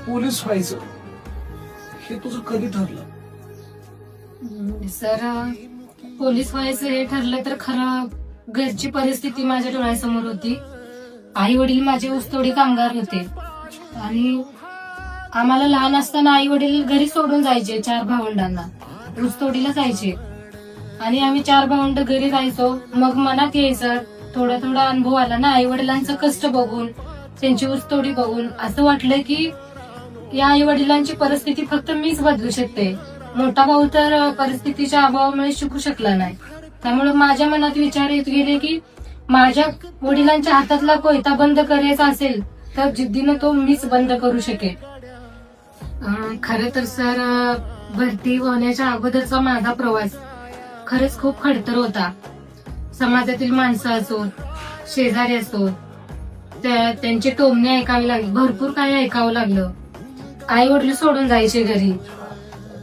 Police व्हायचं हे तुझं कधी ठरलं? सर, पोलीस व्हायचं हे ठरलं तर खरं घरची परिस्थिती माझ्या डोळ्यासमोर होती. आई वडील माझे ऊसतोडी कामगार होते आणि आम्हाला लहान असताना आई वडील घरी सोडून जायचे 4 भावंडांना, ऊसतोडीला जायचे आणि आम्ही 4 भावंड घरी राहायचो. मग मनात यायचं, थोडा थोडा अनुभव आला ना आई वडिलांचं कष्ट बघून, त्यांची ऊसतोडी बघून असं वाटलं की या आई वडिलांची परिस्थिती फक्त मीच बदलू शकते. मोठा भाऊ तर परिस्थितीच्या अभावामुळे शिकू शकला नाही. त्यामुळे माझ्या मनात विचार येत गेले की माझ्या वडिलांच्या हातातला कोयता बंद करायचा असेल तर जिद्दीनं तो मीच बंद करू शकेल. खरं तर सर, भरती होण्याच्या अगोदरचा माझा प्रवास खरंच खूप खडतर होता. समाजातील माणसं असो, शेजारी असो, त्यांचे टोमणे ऐकावे लागले, भरपूर काही ऐकावं लागलं. आई वडील सोडून जायचे घरी,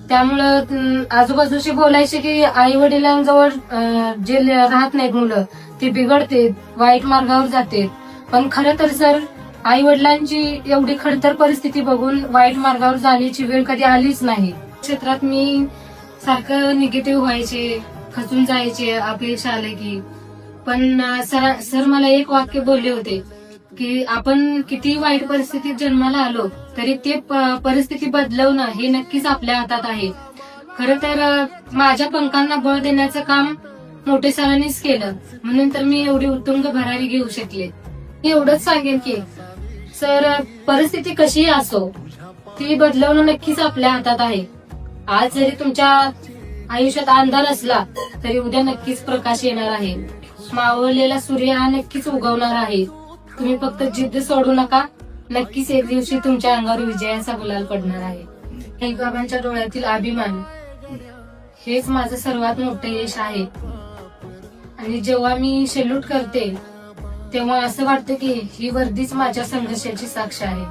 त्यामुळं आजूबाजूचे बोलायचे की आई वडिलांजवळ जे राहत नाहीत मुलं ते बिघडते, वाईट मार्गावर जाते. पण खरं तर सर, आई वडिलांची एवढी खडतर परिस्थिती बघून वाईट मार्गावर जाण्याची वेळ कधी आलीच नाही. क्षेत्रात मी सारखं निगेटिव्ह व्हायचे, खचून जायचे अपयश आले की. पण सर मला एक वाक्य बोलले होते की आपण किती वाईट परिस्थितीत जन्माला आलो तरी ते परिस्थिती बदलवणं हे नक्कीच आपल्या हातात आहे. खरं तर माझ्या पंखांना बळ देण्याचं काम मोठे सरांनीच केलं, म्हणून तर मी एवढी उत्तुंग भरारी घेऊ शकले. मी एवढंच सांगेन की सर, परिस्थिती कशीही असो ती बदलवणं नक्कीच आपल्या हातात आहे. आज जरी तुमच्या आयुष्यात अंधार असला तरी उद्या नक्कीच प्रकाश येणार आहे. मावळलेला सूर्य हा नक्कीच उगवणार आहे. तुम्ही फक्त जिद्द सोडू नका, नक्कीच एक दिवशी तुमच्या अंगावर विजयाचा गुलाल पडणार आहे. आई बाबांच्या डोळ्यातील अभिमान हेच माझं सर्वात मोठं यश आहे. आणि जेव्हा मी सॅल्यूट करते तेव्हा असं वाटतं की ही वर्दीच माझ्या संघर्षाची साक्ष आहे.